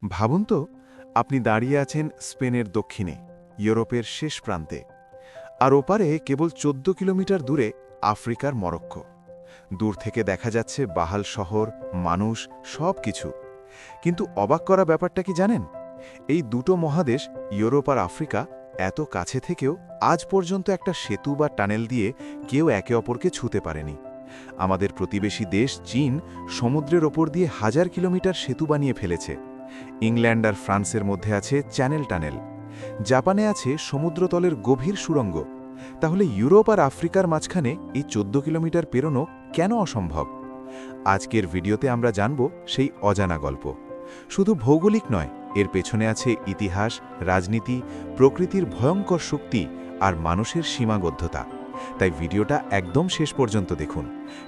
ভাবুন তো, আপনি দাঁড়িয়ে আছেন স্পেনের দক্ষিণে, ইউরোপের শেষ প্রান্তে, আর ওপারে কেবল ১৪ কিলোমিটার দূরে আফ্রিকার মরক্কো। দূর থেকে দেখা যাচ্ছে বাহাল শহর, মানুষ, সব কিছু। কিন্তু অবাক করা ব্যাপারটা কি জানেন? এই দুটো মহাদেশ, ইউরোপ আর আফ্রিকা, এত কাছে থেকেও আজ পর্যন্ত একটা সেতু বা টানেল দিয়ে কেউ একে অপরকে ছুঁতে পারেনি। আমাদের প্রতিবেশী দেশ চীন সমুদ্রের ওপর দিয়ে হাজার কিলোমিটার সেতু বানিয়ে ফেলেছে। ইংল্যান্ড আর ফ্রান্সের মধ্যে আছে চ্যানেল টানেল। জাপানে আছে সমুদ্রতলের গভীর সুড়ঙ্গ। তাহলে ইউরোপ আর আফ্রিকার মাঝখানে এই ১৪ কিলোমিটার পেরোনো কেন অসম্ভব? আজকের ভিডিওতে আমরা জানব সেই অজানা গল্প। শুধু ভৌগোলিক নয়, এর পেছনে আছে ইতিহাস, রাজনীতি, প্রকৃতির ভয়ঙ্কর শক্তি আর মানুষের সীমাবদ্ধতা। তাই ভিডিওটা একদম শেষ পর্যন্ত দেখুন,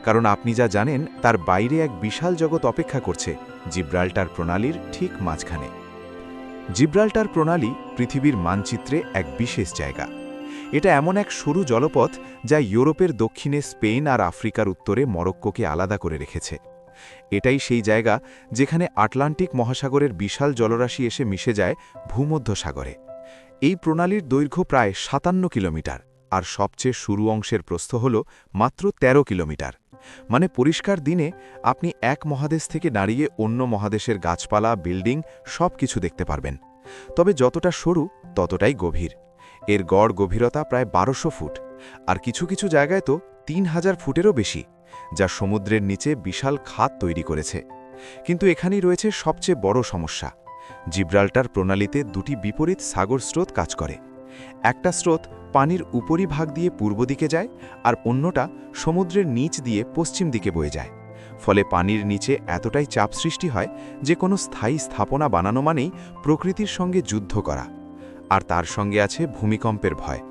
কারণ আপনি যা জানেন তার বাইরে এক বিশাল জগৎ অপেক্ষা করছে জিব্রাল্টার প্রণালীর ঠিক মাঝখানে। জিব্রাল্টার প্রণালী পৃথিবীর মানচিত্রে এক বিশেষ জায়গা। এটা এমন এক সরু জলপথ যা ইউরোপের দক্ষিণে স্পেন আর আফ্রিকার উত্তরে মরক্কোকে আলাদা করে রেখেছে। এটাই সেই জায়গা যেখানে আটলান্টিক মহাসাগরের বিশাল জলরাশি এসে মিশে যায় ভূমধ্যসাগরে। এই প্রণালীর দৈর্ঘ্য প্রায় ৫৭ কিলোমিটার, আর সবচেয়ে সরু অংশের প্রস্থ হল মাত্র ১৩ কিলোমিটার। মানে পরিষ্কার দিনে আপনি এক মহাদেশ থেকে দাঁড়িয়ে অন্য মহাদেশের গাছপালা, বিল্ডিং সব কিছু দেখতে পারবেন। তবে যতটা সরু ততটাই গভীর। এর গড় গভীরতা প্রায় ১২০০ ফুট, আর কিছু কিছু জায়গায় তো ৩০০০ ফুটেরও বেশি, যা সমুদ্রের নিচে বিশাল খাত তৈরি করেছে। কিন্তু এখানেই রয়েছে সবচেয়ে বড় সমস্যা। জিব্রাল্টার প্রণালীতে দুটি বিপরীত সাগর স্রোত কাজ করে। একটা স্রোত পানির উপরিভাগ দিয়ে পূর্ব দিকে যায়, আর অন্যটা সমুদ্রের নিচ দিয়ে পশ্চিম দিকে বয়ে যায়। ফলে পানির নিচে এতটাই চাপ সৃষ্টি হয় যে কোনো স্থায়ী স্থাপনা বানানো মানেই প্রকৃতির সঙ্গে যুদ্ধ করা। আর তার সঙ্গে আছে ভূমিকম্পের ভয়,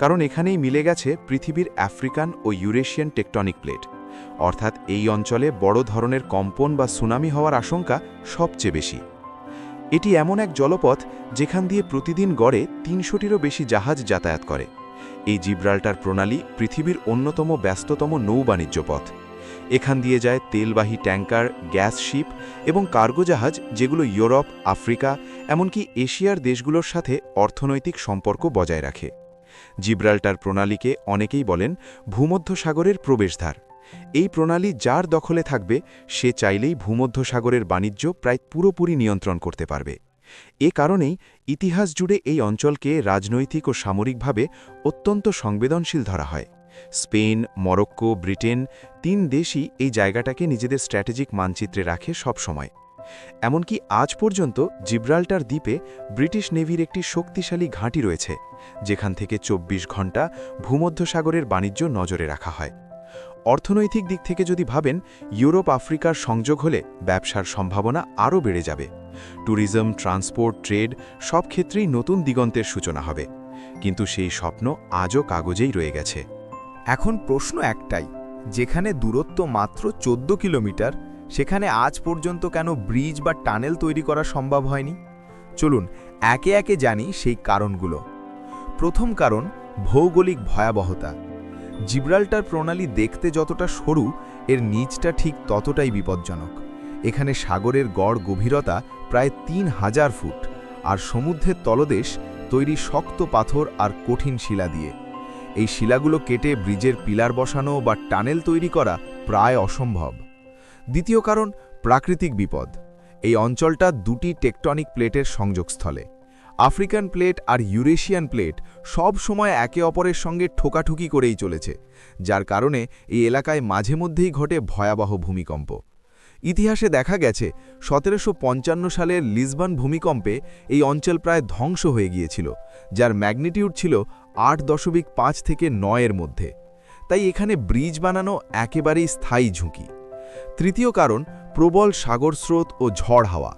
কারণ এখানেই মিলে গেছে পৃথিবীর আফ্রিকান ও ইউরেশিয়ান টেকটনিক প্লেট। অর্থাৎ এই অঞ্চলে বড় ধরনের কম্পন বা সুনামি হওয়ার আশঙ্কা সবচেয়ে বেশি। এটি এমন এক জলপথ যেখান দিয়ে প্রতিদিন গড়ে ৩০০টিরও বেশি জাহাজ যাতায়াত করে। এই জিব্রাল্টার প্রণালী পৃথিবীর অন্যতম ব্যস্ততম নৌবাণিজ্য পথ। এখান দিয়ে যায় তেলবাহী ট্যাঙ্কার, গ্যাস শিপ এবং কার্গো জাহাজ, যেগুলো ইউরোপ, আফ্রিকা, এমনকি এশিয়ার দেশগুলোর সাথে অর্থনৈতিক সম্পর্ক বজায় রাখে। জিব্রাল্টার প্রণালীকে অনেকেই বলেন ভূমধ্যসাগরের প্রবেশদ্বার। এই প্রণালী যার দখলে থাকবে সে চাইলেই ভূমধ্যসাগরের বাণিজ্য প্রায় পুরোপুরি নিয়ন্ত্রণ করতে পারবে। এ কারণেই ইতিহাস জুড়ে এই অঞ্চলকে রাজনৈতিক ও সামরিকভাবে অত্যন্ত সংবেদনশীল ধরা হয়। স্পেন, মরক্কো, ব্রিটেন, ৩ দেশই এই জায়গাটাকে নিজেদের স্ট্র্যাটেজিক মানচিত্রে রাখে সব সময়। এমনকি আজ পর্যন্ত জিব্রাল্টার দ্বীপে ব্রিটিশ নেভির একটি শক্তিশালী ঘাঁটি রয়েছে, যেখান থেকে ২৪ ঘণ্টা ভূমধ্যসাগরের বাণিজ্য নজরে রাখা হয়। অর্থনৈতিক দিক থেকে যদি ভাবেন, ইউরোপ আফ্রিকার সংযোগ হলে ব্যবসার সম্ভাবনা আরও বেড়ে যাবে। ট্যুরিজম, ট্রান্সপোর্ট, ট্রেড সব ক্ষেত্রেই নতুন দিগন্তের সূচনা হবে। কিন্তু সেই স্বপ্ন আজও কাগজেই রয়ে গেছে। এখন প্রশ্ন একটাই, যেখানে দূরত্ব মাত্র ১৪ কিলোমিটার, সেখানে আজ পর্যন্ত কেন ব্রিজ বা টানেল তৈরি করা সম্ভব হয়নি? চলুন একে একে জানি সেই কারণগুলো। প্রথম কারণ, ভৌগোলিক ভয়াবহতা। জিব্রাল্টার প্রণালী দেখতে যতটা সরু, এর নিচটা ঠিক ততটাই বিপজ্জনক। এখানে সাগরের গড় গভীরতা প্রায় ৩০০০ ফুট, আর সমুদ্রের তলদেশ তৈরি শক্ত পাথর আর কঠিন শিলা দিয়ে। এই শিলাগুলো কেটে ব্রিজের পিলার বসানো বা টানেল তৈরি করা প্রায় অসম্ভব। দ্বিতীয় কারণ, প্রাকৃতিক বিপদ। এই অঞ্চলটা দুটি টেকটনিক প্লেটের সংযোগস্থলে। আফ্রিকান প্লেট আর ইউরেশিয়ান প্লেট সব সময় একে অপরের সঙ্গে ঠোকাঠুকি করেই চলেছে, যার কারণে এই এলাকায় মাঝে মধ্যেই ঘটে ভয়াবহ ভূমিকম্প। ইতিহাসে দেখা গেছে ১৭৫৫ সালের লিসবন ভূমিকম্পে এই অঞ্চল প্রায় ধ্বংস হয়ে গিয়েছিল, যার ম্যাগনিটিউড ছিল ৮.৫ থেকে ৯-এর মধ্যে। তাই এখানে ব্রিজ বানানো একেবারেই স্থায়ী ঝুঁকি। তৃতীয় কারণ, প্রবল সাগর স্রোত ও ঝড় হাওয়া।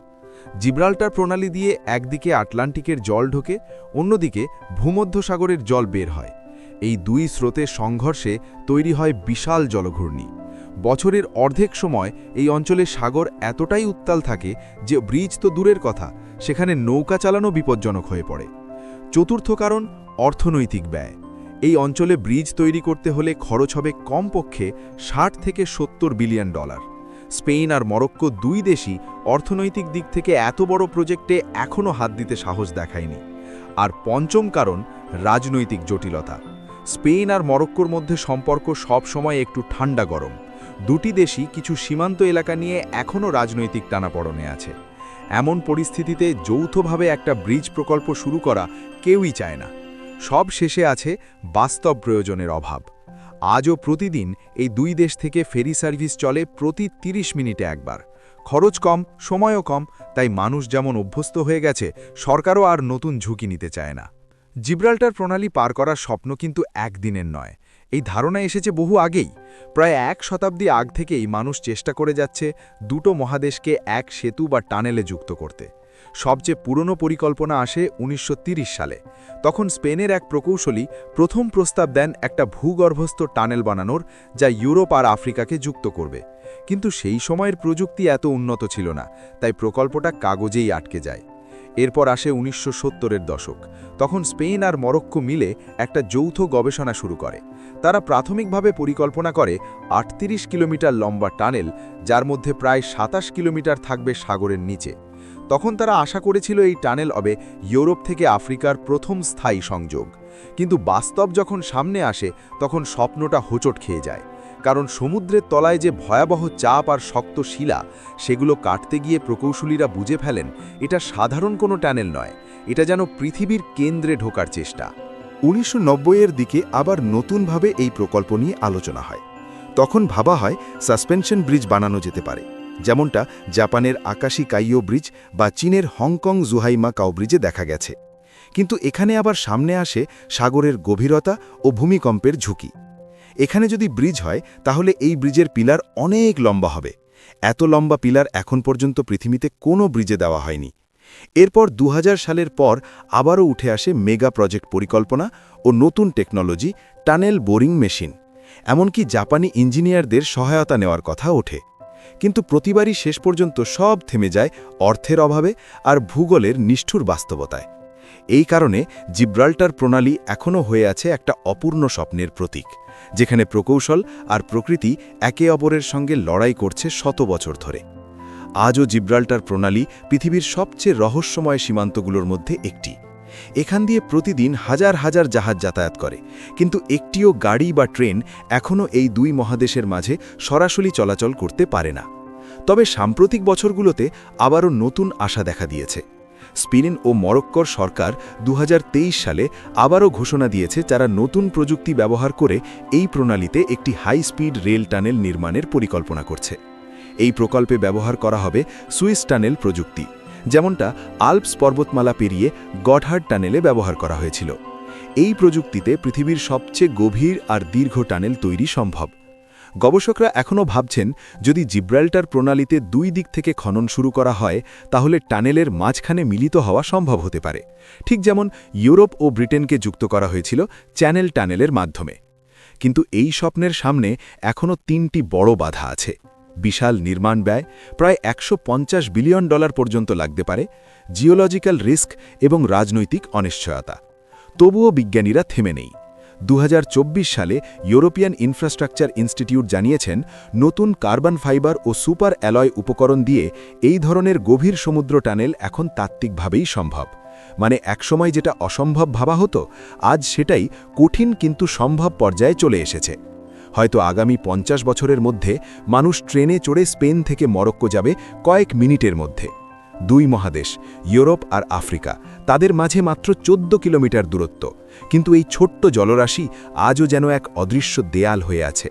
জিব্রাল্টার প্রণালী দিয়ে একদিকে আটলান্টিকের জল ঢোকে, অন্যদিকে ভূমধ্যসাগরের জল বের হয়। এই দুই স্রোতের সংঘর্ষে তৈরি হয় বিশাল জলঘূর্ণি। বছরের অর্ধেক সময় এই অঞ্চলে সাগর এতটাই উত্তাল থাকে যে ব্রিজ তো দূরের কথা, সেখানে নৌকা চালানো বিপজ্জনক হয়ে পড়ে। চতুর্থ কারণ, অর্থনৈতিক ব্যয়। এই অঞ্চলে ব্রিজ তৈরি করতে হলে খরচ হবে কমপক্ষে $৬০ থেকে $৭০ বিলিয়ন। স্পেন আর মরক্কো দুই দেশই অর্থনৈতিক দিক থেকে এত বড় প্রজেক্টে এখনও হাত দিতে সাহস দেখায়নি। আর পঞ্চম কারণ রাজনৈতিক জটিলতা। স্পেন আর মরক্কোর মধ্যে সম্পর্ক সব সময় একটু ঠান্ডা গরম। দুটি দেশই কিছু সীমান্ত এলাকা নিয়ে এখনও রাজনৈতিক টানাপড়নে আছে। এমন পরিস্থিতিতে যৌথভাবে একটা ব্রিজ প্রকল্প শুরু করা কেউই চায় না। সব শেষে আছে বাস্তব প্রয়োজনের অভাব। আজও প্রতিদিন এই দুই দেশ থেকে ফেরি সার্ভিস চলে প্রতি ৩০ মিনিটে একবার। খরচ কম, সময়ও কম, তাই মানুষ যেমন অভ্যস্ত হয়ে গেছে, সরকারও আর নতুন ঝুঁকি নিতে চায় না। জিব্রাল্টার প্রণালী পার করার স্বপ্ন কিন্তু একদিনের নয়। এই ধারণা এসেছে বহু আগেই। প্রায় ১ শতাব্দী আগ থেকেই মানুষ চেষ্টা করে যাচ্ছে দুটো মহাদেশকে এক সেতু বা টানেলে যুক্ত করতে। সবচেয়ে পুরনো পরিকল্পনা আসে ১৯৩০ সালে। তখন স্পেনের এক প্রকৌশলী প্রথম প্রস্তাব দেন একটা ভূগর্ভস্থ টানেল বানানোর, যা ইউরোপ আর আফ্রিকাকে যুক্ত করবে। কিন্তু সেই সময়ের প্রযুক্তি এত উন্নত ছিল না, তাই প্রকল্পটা কাগজেই আটকে যায়। এরপর আসে ১৯৭০-এর দশক। তখন স্পেন আর মরক্কো মিলে একটা যৌথ গবেষণা শুরু করে। তারা প্রাথমিকভাবে পরিকল্পনা করে ৩৮ কিলোমিটার লম্বা টানেল, যার মধ্যে প্রায় ২৭ কিলোমিটার থাকবে সাগরের নিচে। তখন তারা আশা করেছিল এই টানেল হবে ইউরোপ থেকে আফ্রিকার প্রথম স্থায়ী সংযোগ। কিন্তু বাস্তব যখন সামনে আসে, তখন স্বপ্নটা হোঁচট খেয়ে যায়। কারণ সমুদ্রের তলায় যে ভয়াবহ চাপ আর শক্ত শিলা, সেগুলো কাটতে গিয়ে প্রকৌশলীরা বুঝে ফেলেন এটা সাধারণ কোনো টানেল নয়, এটা যেন পৃথিবীর কেন্দ্রে ঢোকার চেষ্টা। ১৯৯০-এর দিকে আবার নতুনভাবে এই প্রকল্প নিয়ে আলোচনা হয়। তখন ভাবা হয় সাসপেনশন ব্রিজ বানানো যেতে পারে, যেমনটা জাপানের আকাশি কাইয়ো ব্রিজ বা চীনের হংকং জুহাইমা কাও ব্রিজে দেখা গেছে। কিন্তু এখানে আবার সামনে আসে সাগরের গভীরতা ও ভূমিকম্পের ঝুঁকি। এখানে যদি ব্রিজ হয়, তাহলে এই ব্রিজের পিলার অনেক লম্বা হবে। এত লম্বা পিলার এখন পর্যন্ত পৃথিবীতে কোনো ব্রিজে দেওয়া হয়নি। এরপর ২০০০ সালের পর আবারও উঠে আসে মেগা প্রজেক্ট পরিকল্পনা ও নতুন টেকনোলজি, টানেল বোরিং মেশিন। এমনকি জাপানি ইঞ্জিনিয়ারদের সহায়তা নেওয়ার কথা ওঠে। কিন্তু প্রতিবারই শেষ পর্যন্ত সব থেমে যায় অর্থের অভাবে আর ভূগোলের নিষ্ঠুর বাস্তবতায়। এই কারণে জিব্রাল্টার প্রণালী এখনও হয়ে আছে একটা অপূর্ণ স্বপ্নের প্রতীক, যেখানে প্রকৌশল আর প্রকৃতি একে অপরের সঙ্গে লড়াই করছে শত বছর ধরে। আজও জিব্রাল্টার প্রণালী পৃথিবীর সবচেয়ে রহস্যময় সীমান্তগুলোর মধ্যে একটি। এখান দিয়ে প্রতিদিন হাজার হাজার জাহাজ যাতায়াত করে, কিন্তু একটিও গাড়ি বা ট্রেন এখনও এই দুই মহাদেশের মাঝে সরাসরি চলাচল করতে পারে না। তবে সাম্প্রতিক বছরগুলোতে আবারও নতুন আশা দেখা দিয়েছে। স্পেন ও মরক্কোর সরকার ২০২৩ সালে আবারও ঘোষণা দিয়েছে তারা নতুন প্রযুক্তি ব্যবহার করে এই প্রণালীতে একটি হাই স্পিড রেল টানেল নির্মাণের পরিকল্পনা করছে। এই প্রকল্পে ব্যবহার করা হবে সুইস টানেল প্রযুক্তি, যেমনটা আল্পস পর্বতমালা পেরিয়ে গডহার্ড টানেলে ব্যবহার করা হয়েছিল। এই প্রযুক্তিতে পৃথিবীর সবচেয়ে গভীর আর দীর্ঘ টানেল তৈরি সম্ভব। গবেষকরা এখনও ভাবছেন, যদি জিব্রাল্টার প্রণালীতে দুই দিক থেকে খনন শুরু করা হয়, তাহলে টানেলের মাঝখানে মিলিত হওয়া সম্ভব হতে পারে, ঠিক যেমন ইউরোপ ও ব্রিটেনকে যুক্ত করা হয়েছিল চ্যানেল টানেলের মাধ্যমে। কিন্তু এই স্বপ্নের সামনে এখনও ৩টি বড় বাধা আছে। বিশাল নির্মাণ ব্যয়, প্রায় $১৫০ বিলিয়ন পর্যন্ত লাগতে পারে, জিওলজিক্যাল রিস্ক এবং রাজনৈতিক অনিশ্চয়তা। তবুও বিজ্ঞানীরা থেমে নেই। ২০২৪ সালে ইউরোপিয়ান ইনফ্রাস্ট্রাকচার ইনস্টিটিউট জানিয়েছেন, নতুন কার্বন ফাইবার ও সুপার অ্যালয় উপকরণ দিয়ে এই ধরনের গভীর সমুদ্র টানেল এখন তাত্ত্বিকভাবেই সম্ভব। মানে একসময় যেটা অসম্ভব ভাবা হতো, আজ সেটাই কঠিন কিন্তু সম্ভব পর্যায়ে চলে এসেছে। হয়তো আগামী ৫০ বছরের মধ্যে মানুষ ট্রেনে চড়ে স্পেন থেকে মরক্কো যাবে কয়েক মিনিটের মধ্যে। দুই মহাদেশ, ইউরোপ আর আফ্রিকা, তাদের মাঝে মাত্র ১৪ কিলোমিটার দূরত্ব, কিন্তু এই ছোট্ট জলরাশি আজও যেন এক অদৃশ্য দেয়াল হয়ে আছে।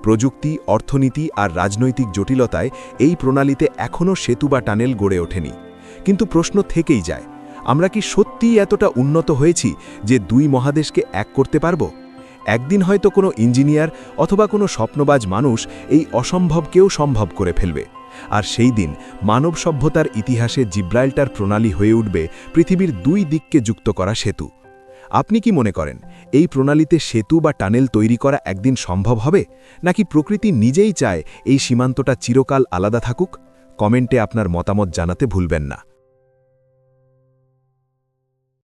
প্রযুক্তি, অর্থনীতি আর রাজনৈতিক জটিলতায় এই প্রণালীতে এখনও সেতু বা টানেল গড়ে ওঠেনি। কিন্তু প্রশ্ন থেকেই যায়, আমরা কি সত্যিই এতটা উন্নত হয়েছি যে দুই মহাদেশকে এক করতে পারব? একদিন হয়তো কোনো ইঞ্জিনিয়ার অথবা কোনো স্বপ্নবাজ মানুষ এই অসম্ভবকেও সম্ভব করে ফেলবে। আর সেই দিন মানব সভ্যতার ইতিহাসে জিব্রাল্টার প্রণালী হয়ে উঠবে পৃথিবীর দুই দিককে যুক্ত করা সেতু। আপনি কি মনে করেন, এই প্রণালীতে সেতু বা টানেল তৈরি করা একদিন সম্ভব হবে, নাকি প্রকৃতি নিজেই চায় এই সীমান্তটা চিরকাল আলাদা থাকুক? কমেন্টে আপনার মতামত জানাতে ভুলবেন না।